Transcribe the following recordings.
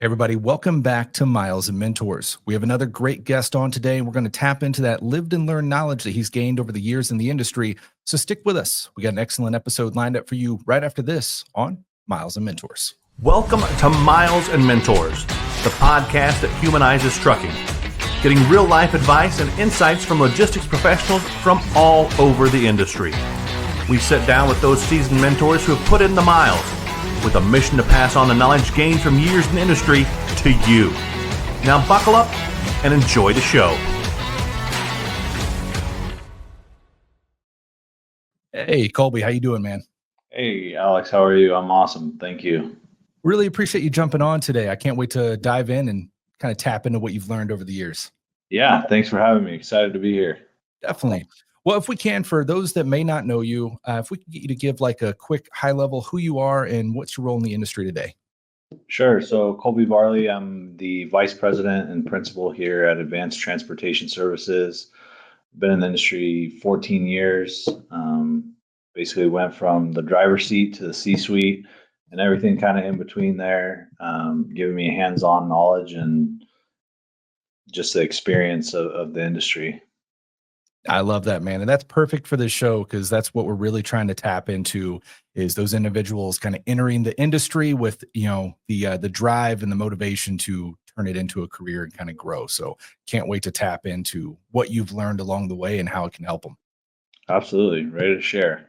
Everybody, welcome back to Miles and Mentors. We have another great guest on today, and we're going to tap into that lived and learned knowledge that he's gained over the years in the industry. So stick with us. We got an excellent episode lined up for you right after this on Miles and Mentors. Welcome to Miles and Mentors, the podcast that humanizes trucking, getting real-life advice and insights from logistics professionals from all over the industry. We sit down with those seasoned mentors who have put in the miles, with a mission to pass on the knowledge gained from years in the industry to you. Now buckle up and enjoy the show. Hey, Colby, how you doing, man? Hey, Alex, how are you? I'm awesome. Thank you. Really appreciate you jumping on today. I can't wait to dive in and kind of tap into what you've learned over the years. Yeah, thanks for having me. Excited to be here. Definitely. Well, if we can, for those that may not know you, if we could get you to give like a quick high level who you are and what's your role in the industry today. Sure. So Colby Varley, I'm the vice president and principal here at Advanced Transportation Services. Been in the industry 14 years. Basically went from the driver's seat to the C-suite and everything kind of in between there, giving me hands-on knowledge and just the experience of the industry. I love that, man. And that's perfect for this show because that's what we're really trying to tap into is those individuals kind of entering the industry with, the drive and the motivation to turn it into a career and kind of grow. So can't wait to tap into what you've learned along the way and how it can help them. Absolutely. Ready to share.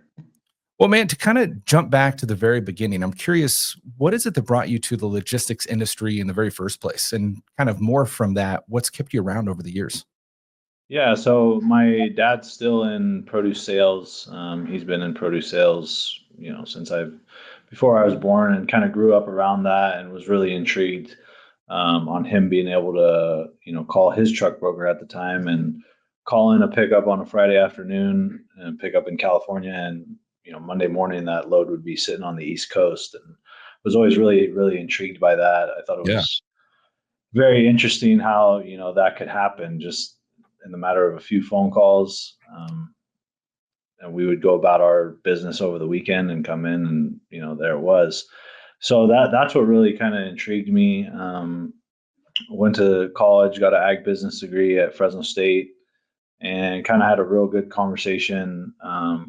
Well, man, to kind of jump back to the very beginning, I'm curious, what is it that brought you to the logistics industry in the very first place? And kind of more from that, what's kept you around over the years? Yeah, so my dad's still in produce sales. He's been in produce sales, since before I was born, and kind of grew up around that and was really intrigued on him being able to, call his truck broker at the time and call in a pickup on a Friday afternoon and pick up in California. And, Monday morning, that load would be sitting on the East Coast, and was always really, really intrigued by that. I thought it was very interesting how, that could happen just in the matter of a few phone calls. And we would go about our business over the weekend and come in and, there it was. So that's what really kind of intrigued me. Went to college, got an ag business degree at Fresno State, and kind of had a real good conversation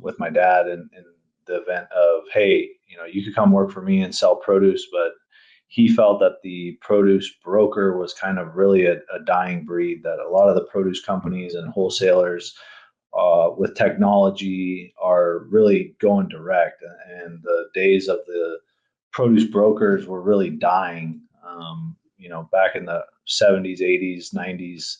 with my dad in the event of, hey, you could come work for me and sell produce, but he felt that the produce broker was kind of really a dying breed, that a lot of the produce companies and wholesalers with technology are really going direct. And the days of the produce brokers were really dying. Back in the 70s, 80s, 90s,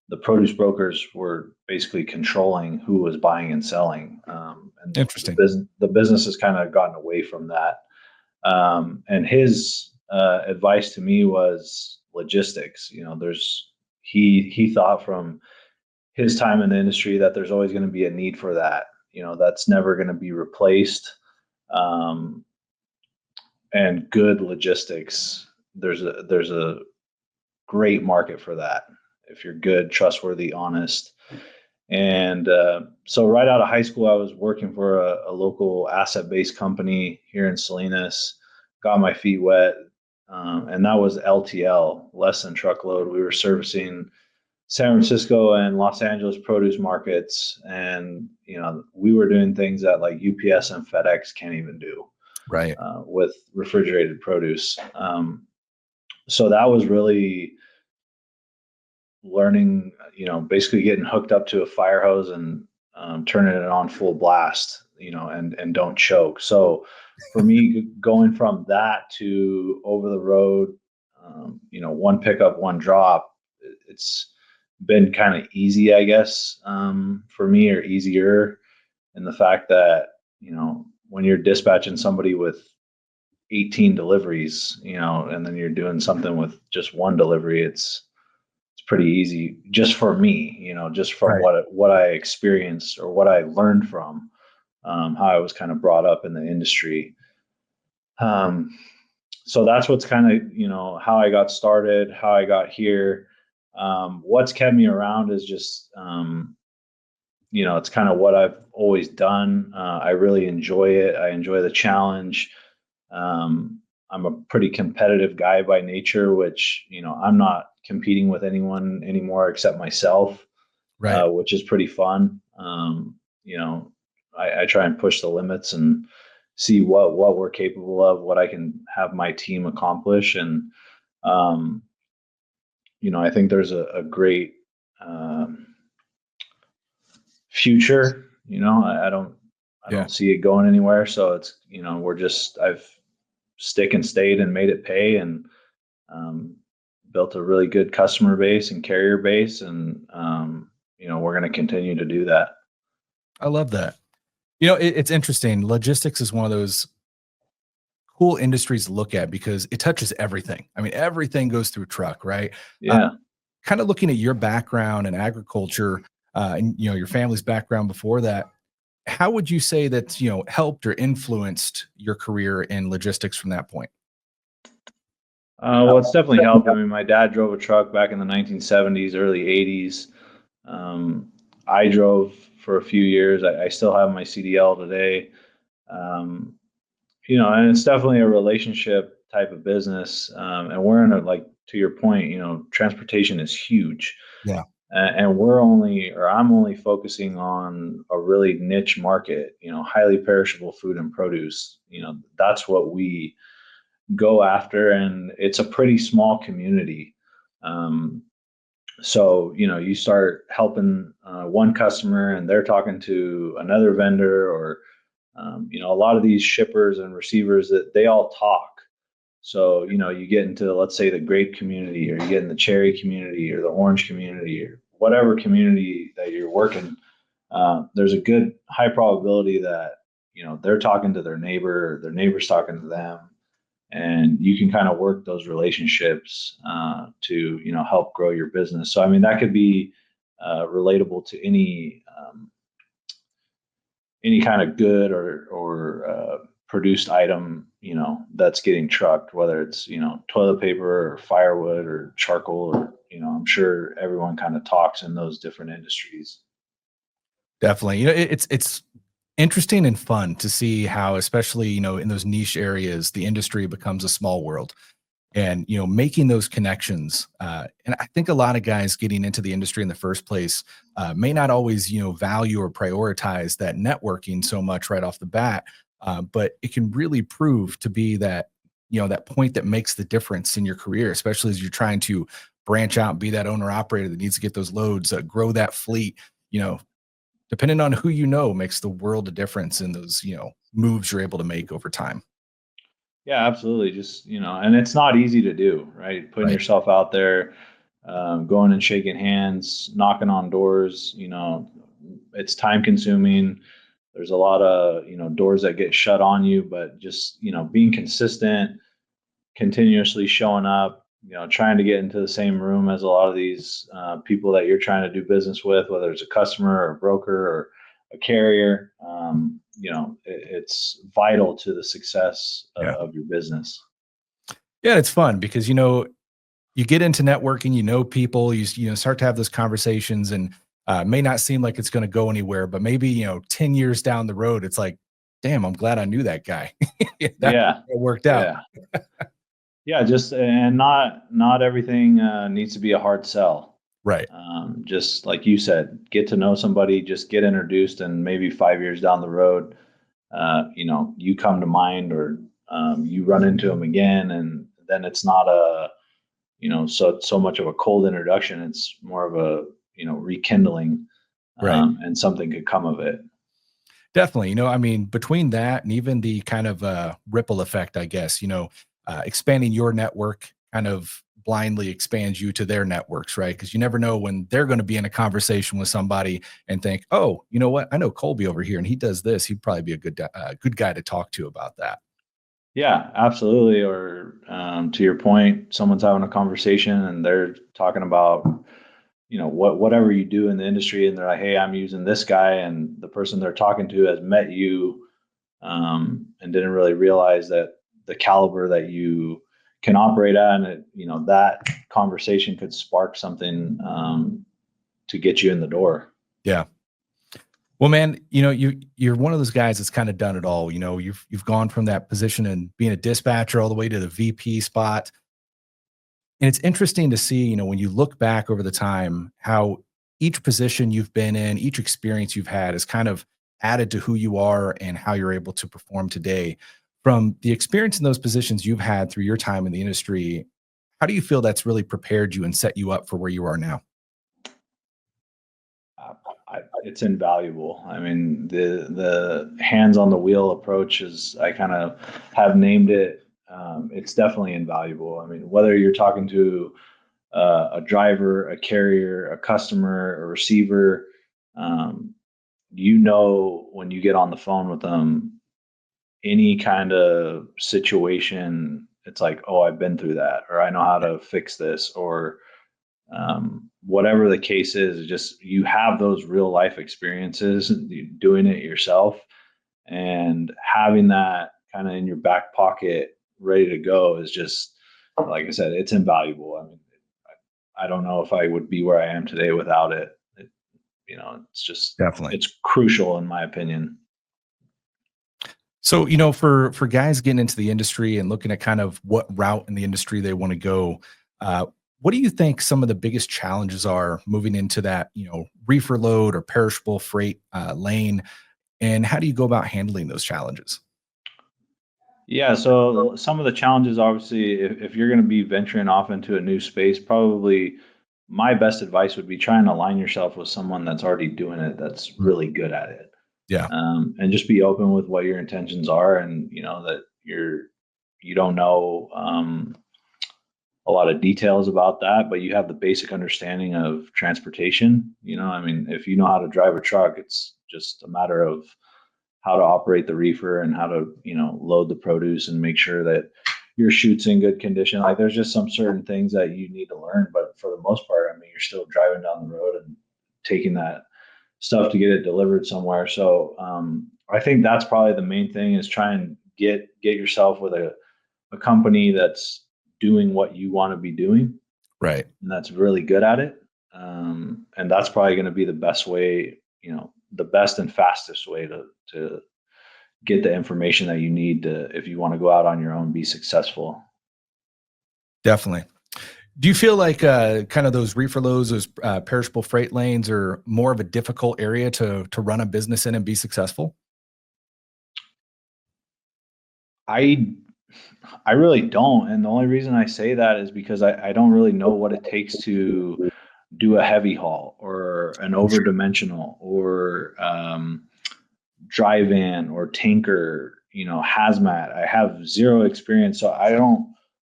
the produce brokers were basically controlling who was buying and selling. And Interesting. The business has kind of gotten away from that. And his advice to me was logistics. He thought from his time in the industry that there's always going to be a need for that. That's never going to be replaced. And good logistics, there's a great market for that if you're good, trustworthy, honest. And so right out of high school, I was working for a local asset-based company here in Salinas, got my feet wet. And that was LTL, less than truckload. We were servicing San Francisco and Los Angeles produce markets. And, we were doing things that like UPS and FedEx can't even do, Right. with refrigerated produce. So that was really learning, basically getting hooked up to a fire hose and turning it on full blast, and don't choke. So for me, going from that to over the road, one pickup, one drop, it's been kind of easy, I guess, for me, or easier in the fact that, when you're dispatching somebody with 18 deliveries, and then you're doing something with just one delivery, it's pretty easy just for me, just from Right. what I experienced or what I learned from how I was kind of brought up in the industry. So that's what's kind of, how I got started, how I got here. What's kept me around is just, it's kind of what I've always done. I really enjoy it. I enjoy the challenge. I'm a pretty competitive guy by nature, which, I'm not competing with anyone anymore except myself, Right. which is pretty fun. You know, I try and push the limits and see what we're capable of, what I can have my team accomplish. And, um, I think there's a great future. I Yeah. don't see it going anywhere. So it's, I've stick and stayed and made it pay, and um, built a really good customer base and carrier base. And, we're going to continue to do that. I love that. It's interesting. Logistics is one of those cool industries to look at because it touches everything. I mean, everything goes through truck, right? Uh, Yeah. Kind of looking at your background in agriculture, and your family's background before that, how would you say that helped or influenced your career in logistics from that point? Well, it's definitely helped. I mean, my dad drove a truck back in the 1970s, early 80s. Um, I drove for a few years. I still have my CDL today. Um, and it's definitely a relationship type of business. And we're in like, to your point, transportation is huge. Yeah. And I'm only focusing on a really niche market, highly perishable food and produce. That's what we go after, and it's a pretty small community. Um, so you start helping one customer, and they're talking to another vendor, or a lot of these shippers and receivers, that they all talk. So you get into, let's say, the grape community, or you get in the cherry community, or the orange community, or whatever community that you're working. There's a good high probability that they're talking to their neighbor, or their neighbor's talking to them, and you can kind of work those relationships to help grow your business. So I mean, that could be relatable to any kind of good or produced item, that's getting trucked, whether it's toilet paper or firewood or charcoal, or I'm sure everyone kind of talks in those different industries. Definitely. It's interesting and fun to see how, especially, in those niche areas, the industry becomes a small world. And, making those connections. And I think a lot of guys getting into the industry in the first place may not always, value or prioritize that networking so much right off the bat. But it can really prove to be that, that point that makes the difference in your career, especially as you're trying to branch out and be that owner operator that needs to get those loads, grow that fleet. You know, Depending on who makes the world of difference in those, moves you're able to make over time. Yeah, absolutely. Just, and it's not easy to do, right? Putting Right. yourself out there, going and shaking hands, knocking on doors, it's time consuming. There's a lot of, doors that get shut on you, but just, being consistent, continuously showing up, trying to get into the same room as a lot of these people that you're trying to do business with, whether it's a customer or a broker or a carrier. It's vital to the success Yeah. of your business. Yeah. It's fun because, you get into networking, people, start to have those conversations, and may not seem like it's going to go anywhere, but maybe, 10 years down the road, it's like, damn, I'm glad I knew that guy. That Yeah, worked out. yeah, yeah. Just, and not everything needs to be a hard sell. Right. Just like you said, get to know somebody, just get introduced, and maybe 5 years down the road, you come to mind, or you run into them again, and then it's not so much of a cold introduction. It's more of a rekindling, Right. and something could come of it. Definitely. I mean, between that and even the kind of ripple effect, I guess, expanding your network kind of blindly expands you to their networks, right? Because you never know when they're going to be in a conversation with somebody and think, oh, you know what? I know Colby over here and he does this. He'd probably be a good guy to talk to about that. Yeah, absolutely. Or to your point, someone's having a conversation and they're talking about whatever you do in the industry, and they're like, hey, I'm using this guy, and the person they're talking to has met you, and didn't really realize that the caliber that you can operate at, and that conversation could spark something to get you in the door. Yeah. Well, man, you're one of those guys that's kind of done it all. You've gone from that position and being a dispatcher all the way to the VP spot. And it's interesting to see, when you look back over the time, how each position you've been in, each experience you've had is kind of added to who you are and how you're able to perform today. From the experience in those positions you've had through your time in the industry, how do you feel that's really prepared you and set you up for where you are now? Uh, it's invaluable. I mean, the hands on the wheel approach, is I kind of have named it. It's definitely invaluable. I mean, whether you're talking to a driver, a carrier, a customer, a receiver, um, when you get on the phone with them, any kind of situation, it's like, oh, I've been through that, or I know how to fix this, or whatever the case is. Just you have those real life experiences doing it yourself, and having that kind of in your back pocket ready to go is just, like I said, it's invaluable. I mean, I don't know if I would be where I am today without it. It's just, Definitely. it's crucial in my opinion. So, for guys getting into the industry and looking at kind of what route in the industry they want to go, what do you think some of the biggest challenges are moving into that, reefer load or perishable freight lane? And how do you go about handling those challenges? Yeah, so some of the challenges, obviously, if you're going to be venturing off into a new space, probably my best advice would be try and align yourself with someone that's already doing it, that's Mm. really good at it. Yeah. And just be open with what your intentions are, and that you don't know a lot of details about that, but you have the basic understanding of transportation. I mean, if you know how to drive a truck, it's just a matter of how to operate the reefer and how to load the produce and make sure that your chute's in good condition. Like, there's just some certain things that you need to learn, but for the most part, I mean, you're still driving down the road and taking that stuff to get it delivered somewhere. So I think that's probably the main thing, is try and get yourself with a company that's doing what you want to be doing Right. and that's really good at it. And that's probably going to be the best way, the best and fastest way to get the information that you need to, if you want to go out on your own, be successful. Definitely. Do you feel like kind of those reefer loads, those perishable freight lanes are more of a difficult area to run a business in and be successful? I I really don't. And the only reason I say that is because I don't really know what it takes to do a heavy haul or an over dimensional or dry van or tanker, hazmat. I have zero experience. So I don't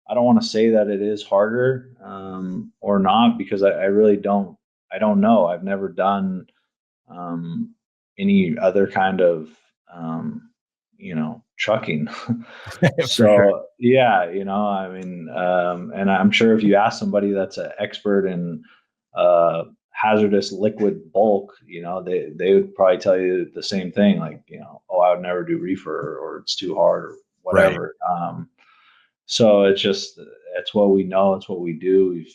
want to say that it is harder or not, because I really I don't know. I've never done um, any other kind of trucking. For sure. So yeah, I mean, and I'm sure if you ask somebody that's an expert in hazardous liquid bulk, they would probably tell you the same thing, like, oh, I would never do reefer, or it's too hard, or Right. whatever. So it's what we know, it's what we do. We've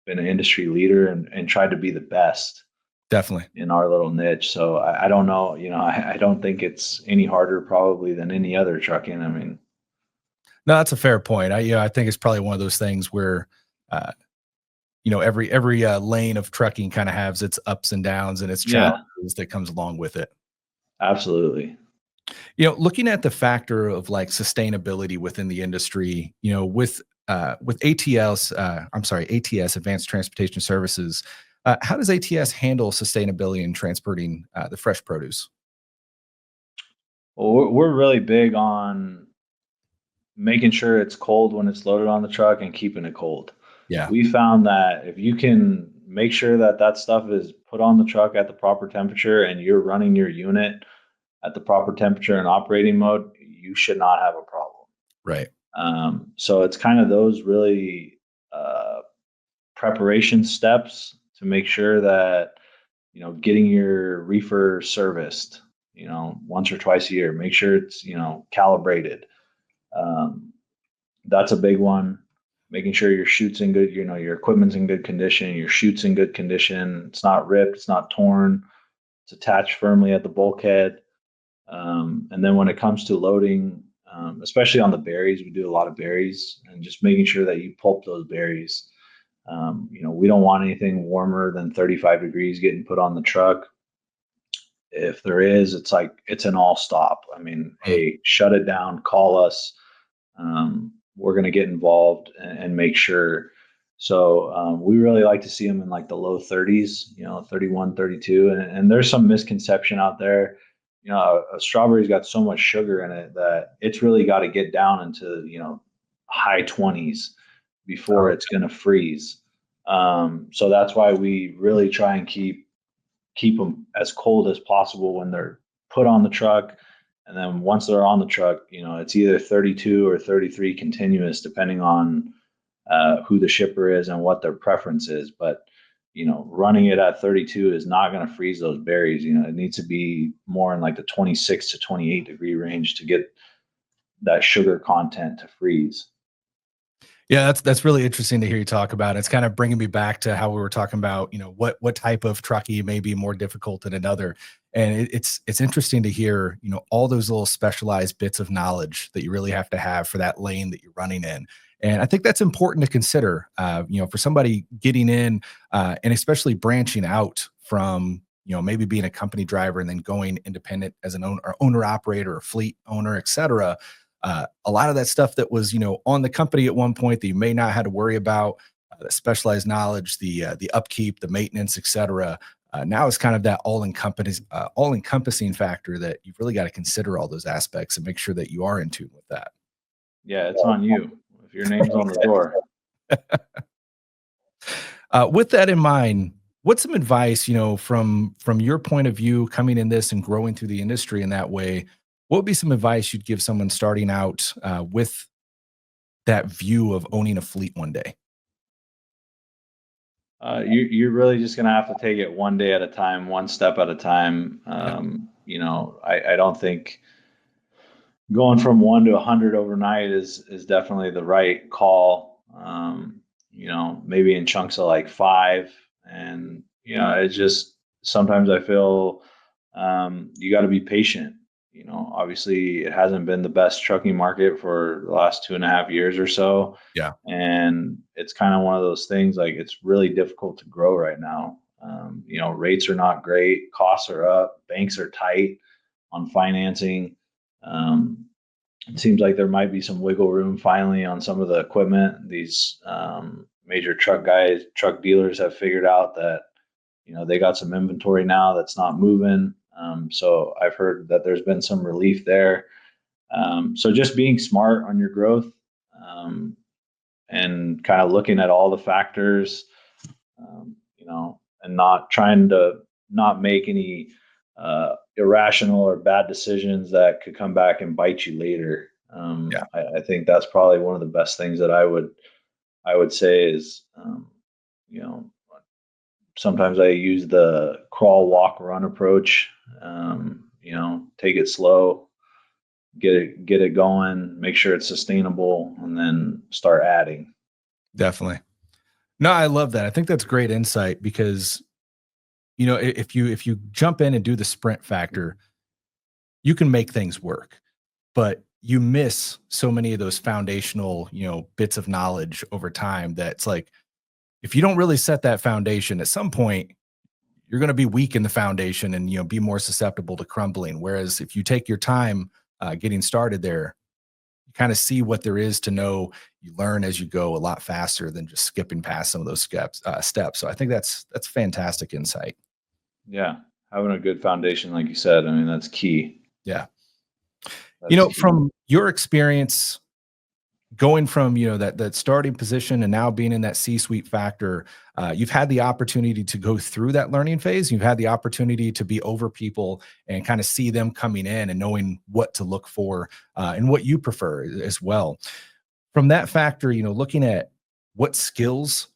been an industry leader and tried to be the best Definitely. in our little niche. So I don't know, I don't think it's any harder probably than any other trucking. I mean, No, that's a fair point. I think it's probably one of those things where, uh, every lane of trucking kind of has its ups and downs and its yeah, challenges that comes along with it. absolutely. Looking at the factor of like sustainability within the industry, with ATS, I'm sorry, ATS, Advanced Transportation Services. How does ATS handle sustainability in transporting the fresh produce? Well, we're really big on making sure it's cold when it's loaded on the truck and keeping it cold. Yeah. We found that if you can make sure that that stuff is put on the truck at the proper temperature and you're running your unit at the proper temperature and operating mode, you should not have a problem. Right. So it's kind of those really preparation steps to make sure that, getting your reefer serviced, once or twice a year, make sure it's, calibrated. Um, that's a big one. Making sure your chute's in good, your equipment's in good condition, your chute's in good condition. It's not ripped, it's not torn. It's attached firmly at the bulkhead. And then when it comes to loading, especially on the berries, we do a lot of berries, and just making sure that you pulp those berries. We don't want anything warmer than 35 degrees getting put on the truck. If there is, it's an all stop. I mean, hey, shut it down, call us. We're going to get involved and make sure. So we really like to see them in like the low 30s, 31, 32. And there's some misconception out there. A strawberry's got so much sugar in it that it's really got to get down into, high 20s before it's going to freeze. So that's why we really try and keep them as cold as possible when they're put on the truck. And then once they're on the truck, it's either 32 or 33 continuous, depending on who the shipper is and what their preference is. But, running it at 32 is not going to freeze those berries. It needs to be more in like the 26 to 28 degree range to get that sugar content to freeze. Yeah, that's really interesting to hear you talk about. It's kind of bringing me back to how we were talking about, what type of trucking may be more difficult than another. And it's interesting to hear, all those little specialized bits of knowledge that you really have to have for that lane that you're running in. And I think that's important to consider, for somebody getting in, and especially branching out from, maybe being a company driver and then going independent as an owner operator or fleet owner, et cetera. A lot of that stuff that was, on the company at one point that you may not have to worry about, the specialized knowledge, the upkeep, the maintenance, et cetera. Now it's kind of that all-encompassing factor that you've really got to consider all those aspects and make sure that you are in tune with that. Yeah, it's on you if your name's on the door. With that in mind, what's some advice, from your point of view, coming in this and growing through the industry in that way? What would be some advice you'd give someone starting out with that view of owning a fleet one day? You're really just going to have to take it one day at a time, one step at a time. I don't think going from 1 to 100 overnight is definitely the right call. Maybe in chunks of like 5. And, it's just sometimes I feel you got to be patient. Obviously it hasn't been the best trucking market for the last 2.5 years or so. Yeah. And it's kind of one of those things, like it's really difficult to grow right now. Rates are not great. Costs are up. Banks are tight on financing. It seems like there might be some wiggle room finally on some of the equipment. These major truck dealers have figured out that, they got some inventory now that's not moving. So I've heard that there's been some relief there. So just being smart on your growth, and kind of looking at all the factors, and not trying to not make any irrational or bad decisions that could come back and bite you later. I think that's probably one of the best things that I would say is, sometimes I use the crawl, walk, run approach. Take it slow, get it going, make sure it's sustainable, and then start adding. Definitely. No, I love that. I think that's great insight because, if you jump in and do the sprint factor, you can make things work, but you miss so many of those foundational, bits of knowledge over time. That's like, if you don't really set that foundation, at some point, you're going to be weak in the foundation and, be more susceptible to crumbling. Whereas if you take your time getting started there, you kind of see what there is to know. You learn as you go a lot faster than just skipping past some of those steps. So I think that's fantastic insight. Yeah. Having a good foundation, like you said, I mean, that's key. Yeah. That's key. From your experience, going from, that starting position and now being in that C-suite factor, you've had the opportunity to go through that learning phase. You've had the opportunity to be over people and kind of see them coming in and knowing what to look for and what you prefer as well. From that factor, looking at what skills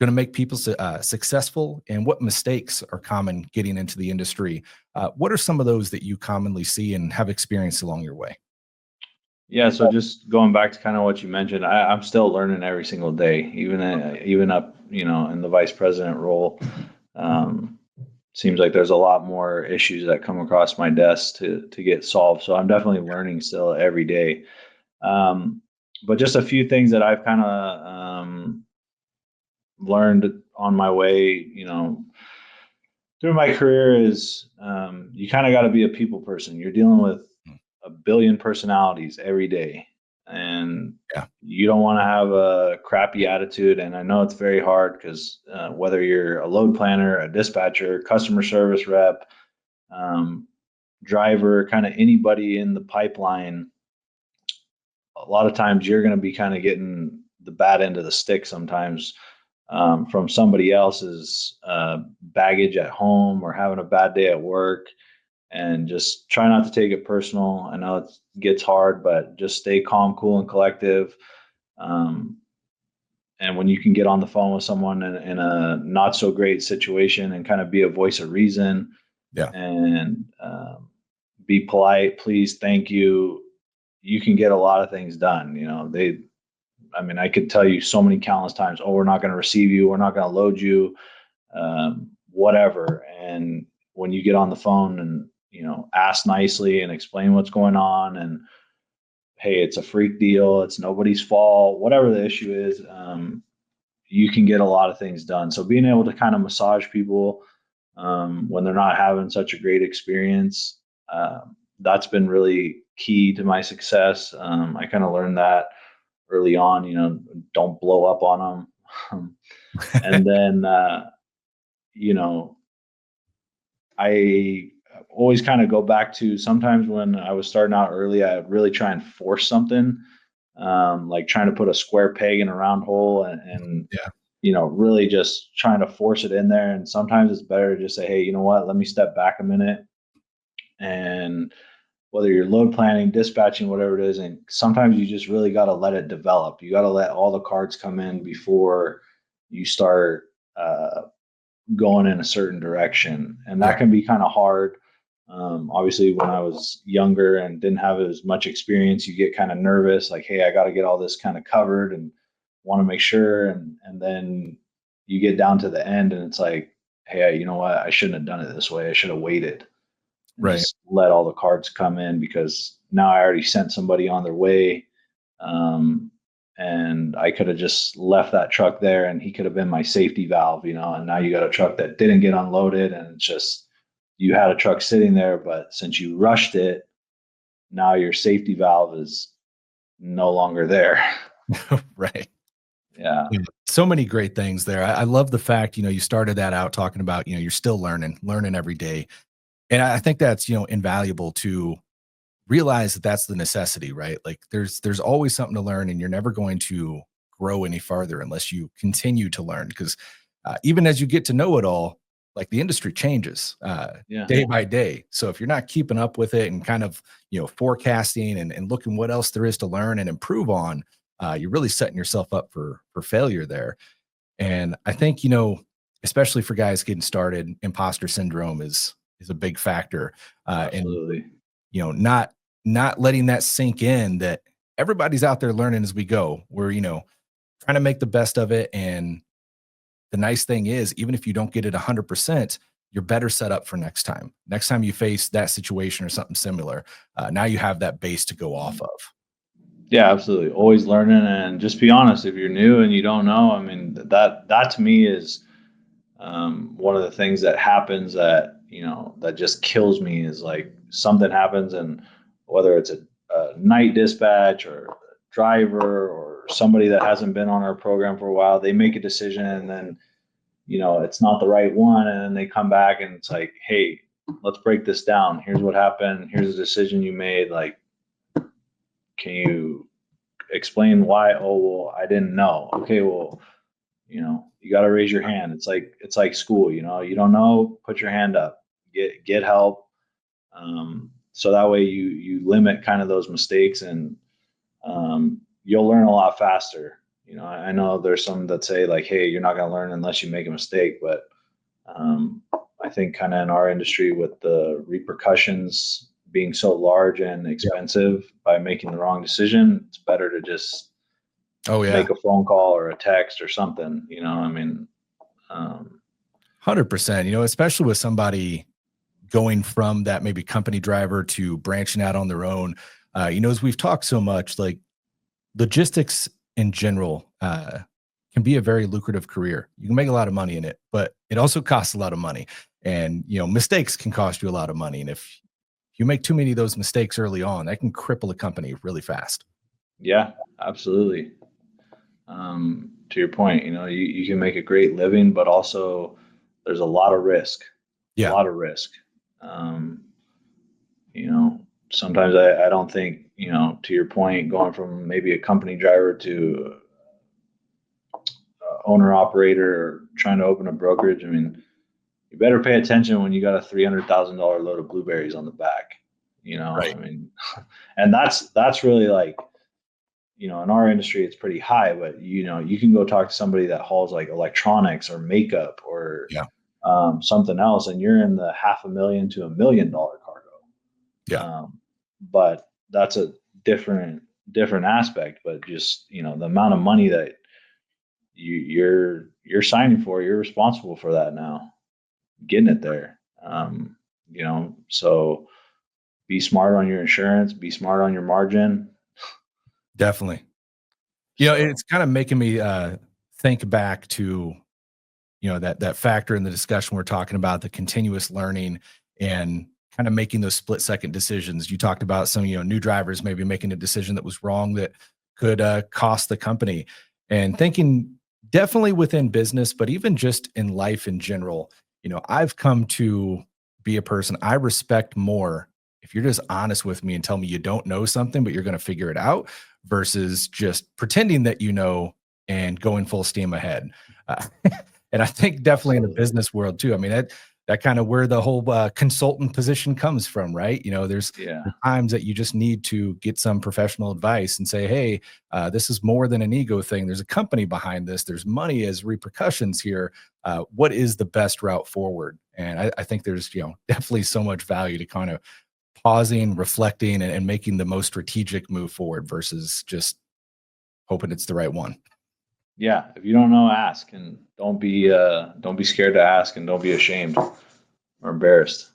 going to make people successful and what mistakes are common getting into the industry. What are some of those that you commonly see and have experienced along your way? Yeah, so just going back to kind of what you mentioned, I'm still learning every single day, even up, in the vice president role. seems like there's a lot more issues that come across my desk to get solved. So I'm definitely learning still every day. But just a few things that I've kind of learned on my way, through my career is you kind of got to be a people person. You're dealing with a billion personalities every day, and Yeah. you don't want to have a crappy attitude. And I know it's very hard because whether you're a load planner, a dispatcher, customer service rep, um, driver, kind of anybody in the pipeline, a lot of times you're going to be kind of getting the bad end of the stick sometimes from somebody else's baggage at home or having a bad day at work. And just try not to take it personal. I know it gets hard, but just stay calm, cool, and collective. And when you can get on the phone with someone in a not so great situation and kind of be a voice of reason, Yeah. and be polite, please, thank you, you can get a lot of things done. I could tell you so many countless times, oh, we're not going to receive you, we're not going to load you, whatever. And when you get on the phone and ask nicely and explain what's going on, and hey, it's a freak deal, it's nobody's fault, whatever the issue is, you can get a lot of things done. So being able to kind of massage people when they're not having such a great experience, that's been really key to my success. I kind of learned that early on, don't blow up on them. And then, I always kind of go back to sometimes when I was starting out early, I would really try and force something, like trying to put a square peg in a round hole and Yeah. really just trying to force it in there. And sometimes it's better to just say, hey, you know what, let me step back a minute. And whether you're load planning, dispatching, whatever it is, and sometimes you just really got to let it develop. You got to let all the cards come in before you start going in a certain direction. And that can be kind of hard. Obviously, when I was younger and didn't have as much experience, you get kind of nervous, like, hey, I got to get all this kind of covered and want to make sure. And then you get down to the end and it's like, hey, you know what? I shouldn't have done it this way. I should have waited and Right. just let all the cards come in, because now I already sent somebody on their way. And I could have just left that truck there and he could have been my safety valve, and now you got a truck that didn't get unloaded, and it's just, you had a truck sitting there, but since you rushed it, now your safety valve is no longer there. Right. Yeah. Yeah. So many great things there. I love the fact, you started that out talking about, you're still learning every day. And I think that's, invaluable to realize that that's the necessity, right? Like there's always something to learn, and you're never going to grow any farther unless you continue to learn. Because even as you get to know it all, like the industry changes Yeah. day by day. So if you're not keeping up with it and kind of, forecasting and looking what else there is to learn and improve on, you're really setting yourself up for failure there. And I think, especially for guys getting started, imposter syndrome is a big factor. And Absolutely. not letting that sink in, that everybody's out there learning as we go. We're, trying to make the best of it. And the nice thing is, even if you don't get it 100%, you're better set up for next time. Next time you face that situation or something similar, now you have that base to go off of. Yeah, absolutely. Always learning, and just be honest. If you're new and you don't know, I mean, that to me is one of the things that happens that just kills me, is like something happens, and whether it's a night dispatch or a driver or somebody that hasn't been on our program for a while, they make a decision and then it's not the right one, and then they come back and it's like, hey, let's break this down. Here's what happened. Here's the decision you made. Like, can you explain why? Oh, well, I didn't know. Okay, well, you got to raise your hand. It's like school. You don't know, put your hand up, get help. So that way you limit kind of those mistakes, and you'll learn a lot faster. I know there's some that say like, hey, you're not going to learn unless you make a mistake, but I think kind of in our industry, with the repercussions being so large and expensive, by making the wrong decision, it's better to just Oh yeah. make a phone call or a text or something. I mean, 100%. Especially with somebody going from that maybe company driver to branching out on their own. As we've talked so much, like logistics in general can be a very lucrative career. You can make a lot of money in it, but it also costs a lot of money. And, mistakes can cost you a lot of money. And if you make too many of those mistakes early on, that can cripple a company really fast. Yeah, absolutely. To your point, you can make a great living, but also there's a lot of risk, a Yeah. lot of risk. Um, Sometimes I don't think, to your point, going from maybe a company driver to owner operator or trying to open a brokerage. I mean, you better pay attention when you got a $300,000 load of blueberries on the back, Right. I mean, and that's really like, in our industry, it's pretty high, but you can go talk to somebody that hauls like electronics or makeup or Yeah. something else, and you're in the $500,000 to $1 million cargo. Yeah. But that's a different aspect. But just the amount of money that you're signing for, you're responsible for that now, getting it there. So be smart on your insurance, be smart on your margin. Definitely. So It's kind of making me think back to, that factor in the discussion we're talking about, the continuous learning and kind of making those split second decisions. You talked about some, new drivers maybe making a decision that was wrong that could cost the company, and thinking definitely within business, but even just in life in general. I've come to be a person I respect more if you're just honest with me and tell me you don't know something, but you're going to figure it out, versus just pretending that and going full steam ahead. Uh, and I think definitely in the absolutely. business world too. I mean, that kind of where the whole consultant position comes from, right? There's Yeah. times that you just need to get some professional advice and say, hey, this is more than an ego thing. There's a company behind this. There's money as repercussions here. What is the best route forward? And I think there's, definitely so much value to kind of pausing, reflecting, and making the most strategic move forward versus just hoping it's the right one. Yeah. If you don't know, ask, and don't be scared to ask, and don't be ashamed or embarrassed.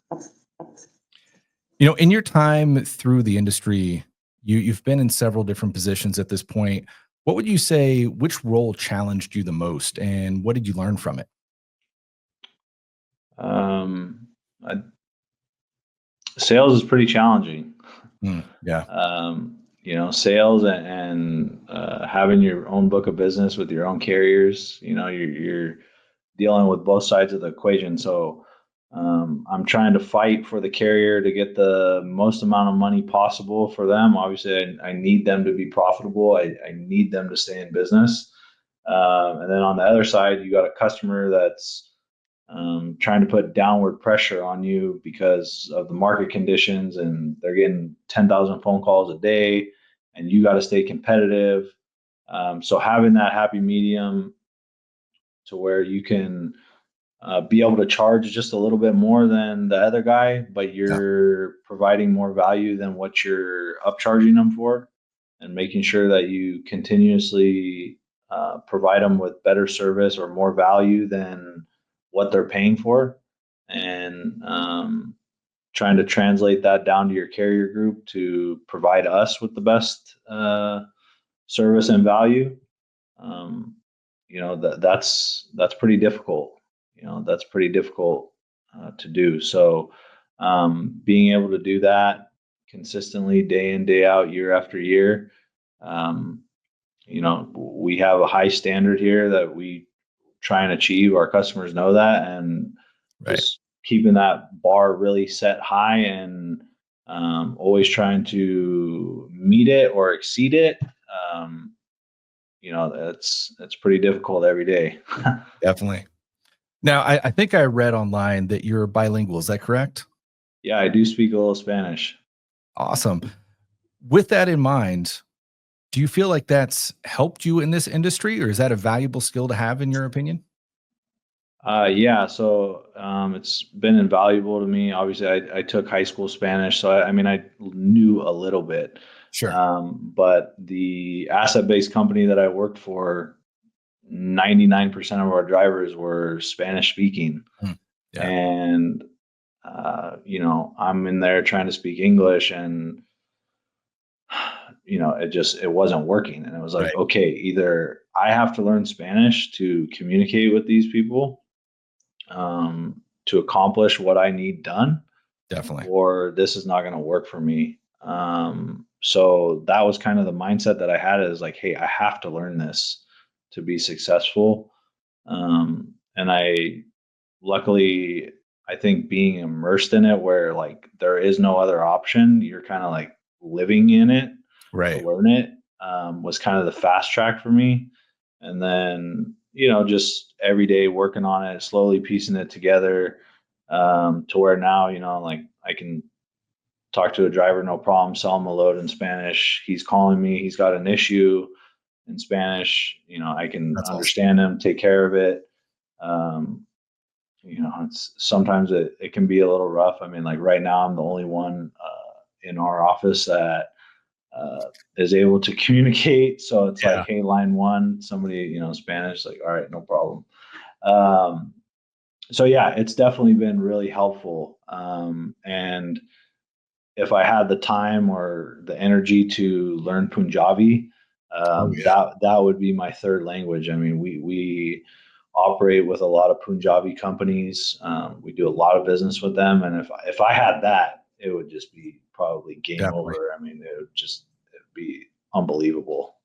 In your time through the industry, you've been in several different positions at this point. What would you say, which role challenged you the most, and what did you learn from it? Um, I, Sales is pretty challenging. Yeah. Sales and having your own book of business with your own carriers. You're dealing with both sides of the equation. So I'm trying to fight for the carrier to get the most amount of money possible for them. Obviously, I need them to be profitable. I need them to stay in business. And then on the other side, you got a customer that's trying to put downward pressure on you because of the market conditions, and they're getting 10,000 phone calls a day, and you got to stay competitive. So having that happy medium to where you can be able to charge just a little bit more than the other guy, but Yeah. you're providing more value than what you're upcharging them for, and making sure that you continuously provide them with better service or more value than what they're paying for, and trying to translate that down to your carrier group to provide us with the best service and value. Um, that's pretty difficult. That's pretty difficult to do. So being able to do that consistently, day in, day out, year after year. um, we have a high standard here that we try and achieve. Our customers know that, and Right. just keeping that bar really set high, and always trying to meet it or exceed it. Um, that's pretty difficult every day. Definitely. Now, I think I read online that you're bilingual. Is that correct? Yeah, I do speak a little Spanish. Awesome. With that in mind, do you feel like that's helped you in this industry, or is that a valuable skill to have in your opinion? Yeah, so it's been invaluable to me. Obviously, I took high school Spanish, so I mean, I knew a little bit. Sure. But the asset-based company that I worked for, 99% of our drivers were Spanish speaking. Yeah. And, I'm in there trying to speak English, and, it wasn't working. And it was like, Right. okay, either I have to learn Spanish to communicate with these people, to accomplish what I need done, Definitely. or this is not going to work for me. So that was kind of the mindset that I had, is like, hey, I have to learn this to be successful. And luckily, I think being immersed in it, where like there is no other option, you're kind of like living in it to Right. learn it, was kind of the fast track for me. And then, just every day working on it, slowly piecing it together, to where now, like I can talk to a driver, no problem, sell him a load in Spanish. He's calling me, he's got an issue in Spanish, I can That's awesome. understand him, take care of it. Um, it's sometimes it can be a little rough. I mean, like right now, I'm the only one in our office that is able to communicate. So it's like, Yeah. hey, line one, somebody, Spanish, like, all right, no problem. Um, so yeah, it's definitely been really helpful. And if I had the time or the energy to learn Punjabi, Oh yeah. that would be my third language. I mean, we operate with a lot of Punjabi companies. We do a lot of business with them, and if I had that, it would just be probably game Definitely. over. I mean, it'd be unbelievable.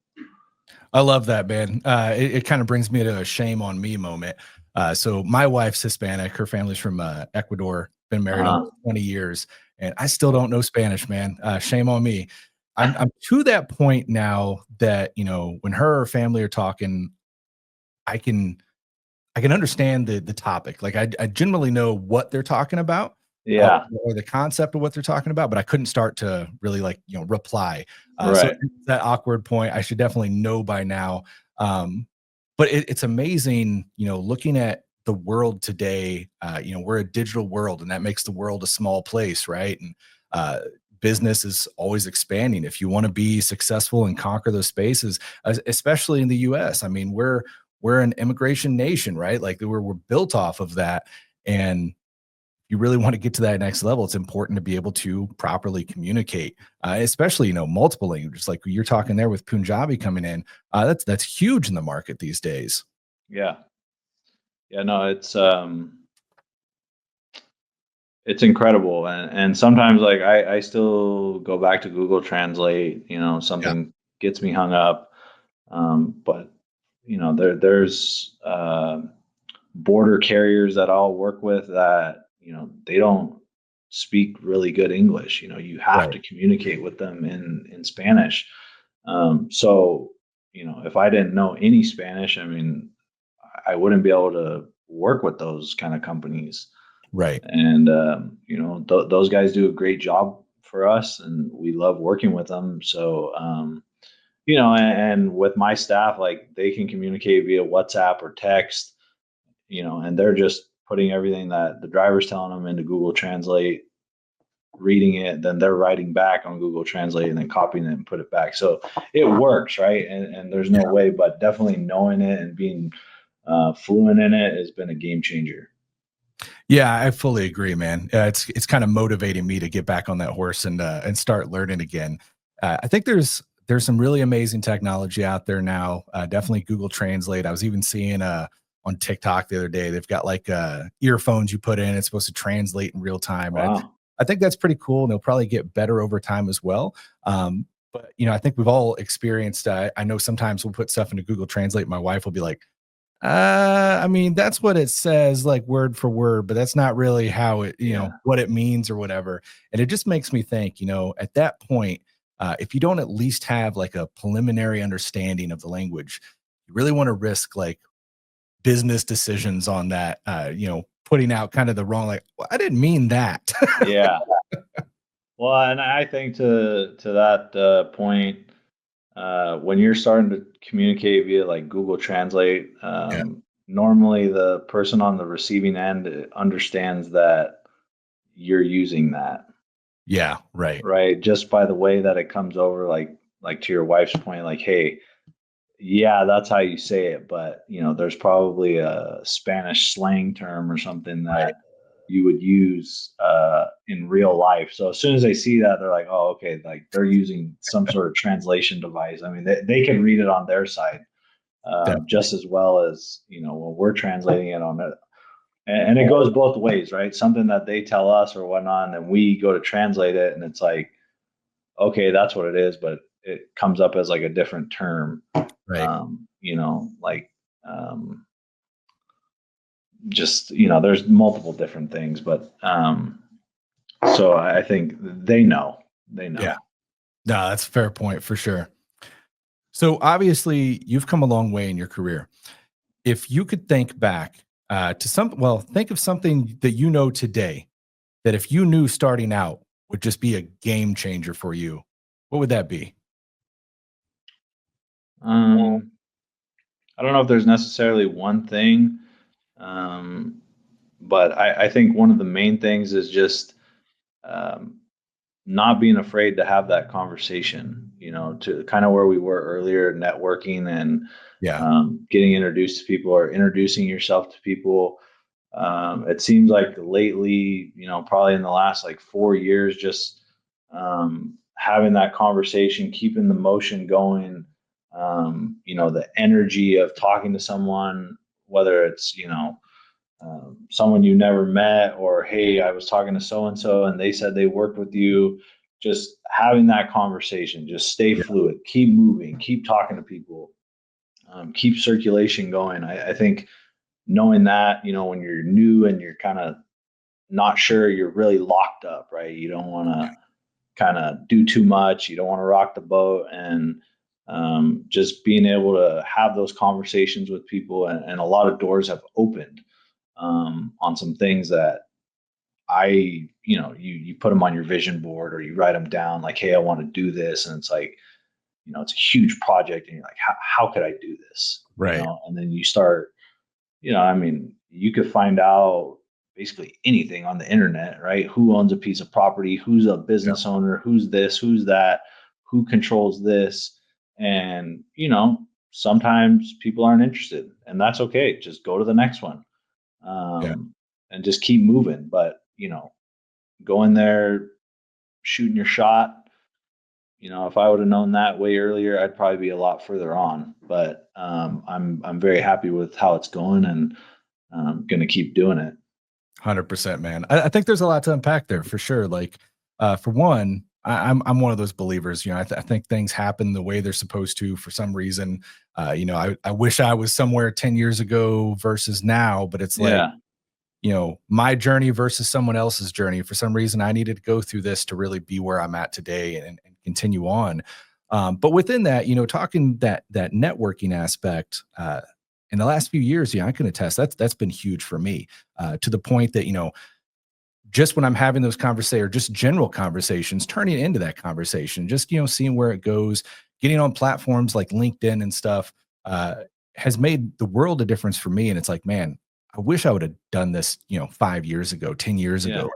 I love that, man. It kind of brings me to a shame on me moment. So my wife's Hispanic. Her family's from Ecuador. Been married Uh, almost 20 years, and I still don't know Spanish, man. Shame on me. I'm to that point now that when her family are talking, I can I can understand the topic. Like I generally know what they're talking about, yeah, or the concept of what they're talking about, but I couldn't start to really like, reply. So right. it's that awkward point. I should definitely know by now. But it's amazing, looking at the world today. We're a digital world, and that makes the world a small place, right? And uh, business is always expanding. If you want to be successful and conquer those spaces, especially in the U.S., I mean, we're an immigration nation, right? Like we're built off of that. And you really want to get to that next level, it's important to be able to properly communicate, especially, multiple languages. Like you're talking there with Punjabi coming in. That's huge in the market these days. Yeah, yeah. No, it's incredible. And sometimes like I still go back to Google Translate. Yeah. Something gets me hung up. But there's border carriers that I'll work with that they don't speak really good English. You have Right. to communicate with them in Spanish. So if I didn't know any Spanish, I mean, I wouldn't be able to work with those kind of companies. Right. And those guys do a great job for us, and we love working with them. So and with my staff, like they can communicate via WhatsApp or text, and they're just putting everything that the driver's telling them into Google Translate, reading it, then they're writing back on Google Translate and then copying it and put it back. So it works, right? And there's no Yeah. way, but definitely knowing it and being fluent in it has been a game changer. Yeah, I fully agree, man. It's kind of motivating me to get back on that horse and start learning again. I think there's some really amazing technology out there now. Definitely Google Translate. I was even seeing on TikTok the other day, they've got like earphones you put in. It's supposed to translate in real time. And Wow. I think that's pretty cool. And they'll probably get better over time as well. But I think we've all experienced. I know sometimes we'll put stuff into Google Translate. My wife will be like, I mean, that's what it says, like word for word, but that's not really how it, Yeah. what it means or whatever. And it just makes me think, at that point, if you don't at least have like a preliminary understanding of the language, you really want to risk like business decisions on that, putting out kind of the wrong, like, well, I didn't mean that. Yeah. Well, and I think to that point, when you're starting to communicate via like Google Translate, Yeah. normally the person on the receiving end understands that you're using that, Yeah. Right. right? Just by the way that it comes over, like to your wife's point, like, hey, Yeah, that's how you say it. But, there's probably a Spanish slang term or something Right. that you would use in real life. So as soon as they see that, they're like, oh, okay, like they're using some sort of translation device. I mean, they can read it on their side Definitely. just as well as, when we're translating it on it. And it goes both ways, right? Something that they tell us or whatnot, and then we go to translate it, and it's like, okay, that's what it is, but it comes up as like a different term, Right. like um, just there's multiple different things, but so I think they know, they Yeah. know. No, that's a fair point for sure. So obviously, you've come a long way in your career. If you could think back think of something that you know today that if you knew starting out would just be a game changer for you, what would that be? Um, I don't know if there's necessarily one thing, um, but I think one of the main things is just um, not being afraid to have that conversation, to kind of where we were earlier, networking and Yeah. getting introduced to people or introducing yourself to people. It seems like lately, probably in the last like 4 years, just having that conversation, keeping the motion going, the energy of talking to someone, whether it's, someone you never met, or hey, I was talking to so and so and they said they worked with you. Just having that conversation, just stay Yeah. fluid, keep moving, keep talking to people, keep circulation going. I think knowing that, when you're new and you're kind of not sure, you're really locked up, right? You don't want to kind of do too much, you don't want to rock the boat, and just being able to have those conversations with people, and a lot of doors have opened on some things that you put them on your vision board or you write them down like, hey, I want to do this. And it's like, it's a huge project. And you're like, how could I do this? Right. And then you start, I mean, you could find out basically anything on the internet, right? Who owns a piece of property? Who's a Yeah. business owner? Who's this? Who's that? Who controls this? And, sometimes people aren't interested, and that's okay. Just go to the next one, Yeah. and just keep moving. But go in there, shooting your shot. If I would have known that way earlier, I'd probably be a lot further on. But I'm very happy with how it's going, and I'm gonna keep doing it. 100%, man. I think there's a lot to unpack there for sure. Like, for one, I'm one of those believers. I think things happen the way they're supposed to for some reason. I wish I was somewhere 10 years ago versus now, but it's like, Yeah, my journey versus someone else's journey. For some reason, I needed to go through this to really be where I'm at today and continue on. But within that, talking that networking aspect, in the last few years, I can attest that's been huge for me, to the point that just when I'm having those conversations or just general conversations, turning it into that conversation, just seeing where it goes, getting on platforms like LinkedIn and stuff, uh, has made the world a difference for me. And it's like, man, I wish I would have done this, 5 years ago, 10 years yeah. ago.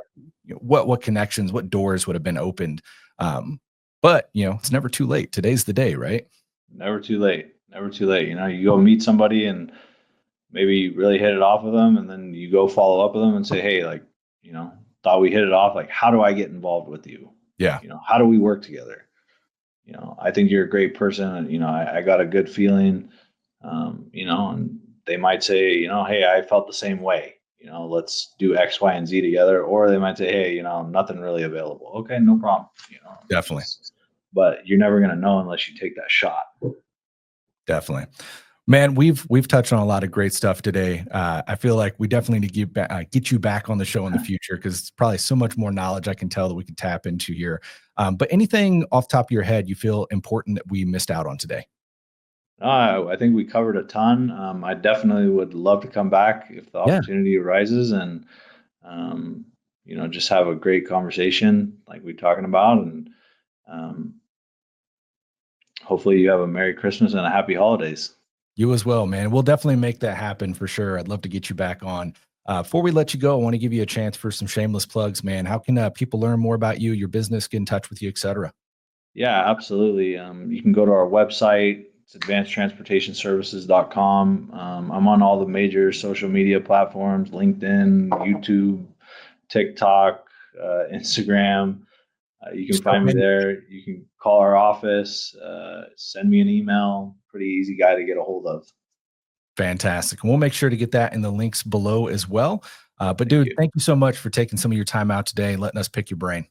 What connections, what doors would have been opened? But it's never too late. Today's the day, right? Never too late. Never too late. You go meet somebody and maybe you really hit it off with them, and then you go follow up with them and say, hey, like, thought we hit it off. Like, how do I get involved with you? Yeah, How do we work together? I think you're a great person, and I got a good feeling. And they might say, hey, I felt the same way. Let's do X, Y, and Z together. Or they might say, hey, nothing really available. Okay, no problem. definitely. But you're never gonna know unless you take that shot. Definitely. Man, we've touched on a lot of great stuff today. I feel like we definitely need to get you back on the show in the future because it's probably so much more knowledge I can tell that we can tap into here. But anything off the top of your head you feel important that we missed out on today? I think we covered a ton. I definitely would love to come back if the Yeah, opportunity arises, and um, just have a great conversation like we're talking about, and um, hopefully you have a Merry Christmas and a Happy Holidays. you as well, man. We'll definitely make that happen for sure. I'd love to get you back on. Before we let you go, I want to give you a chance for some shameless plugs, man. How can people learn more about you, your business, get in touch with you, etc.? Yeah, absolutely. You can go to our website, It's advancedtransportationservices.com. I'm on all the major social media platforms: LinkedIn, YouTube, TikTok, Instagram. You can So find me many. there. You can call our office, send me an email. Pretty easy guy to get a hold of. Fantastic. And we'll make sure to get that in the links below as well. But Thank dude, you. thank you so much for taking some of your time out today and letting us pick your brain.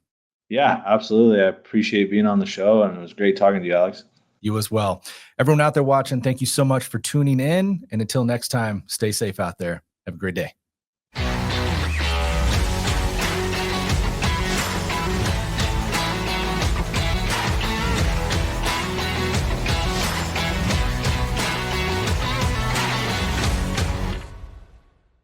Yeah, absolutely. I appreciate being on the show, and it was great talking to you, Alex. You as well. Everyone out there watching, thank you so much for tuning in. And until next time, stay safe out there. Have a great day.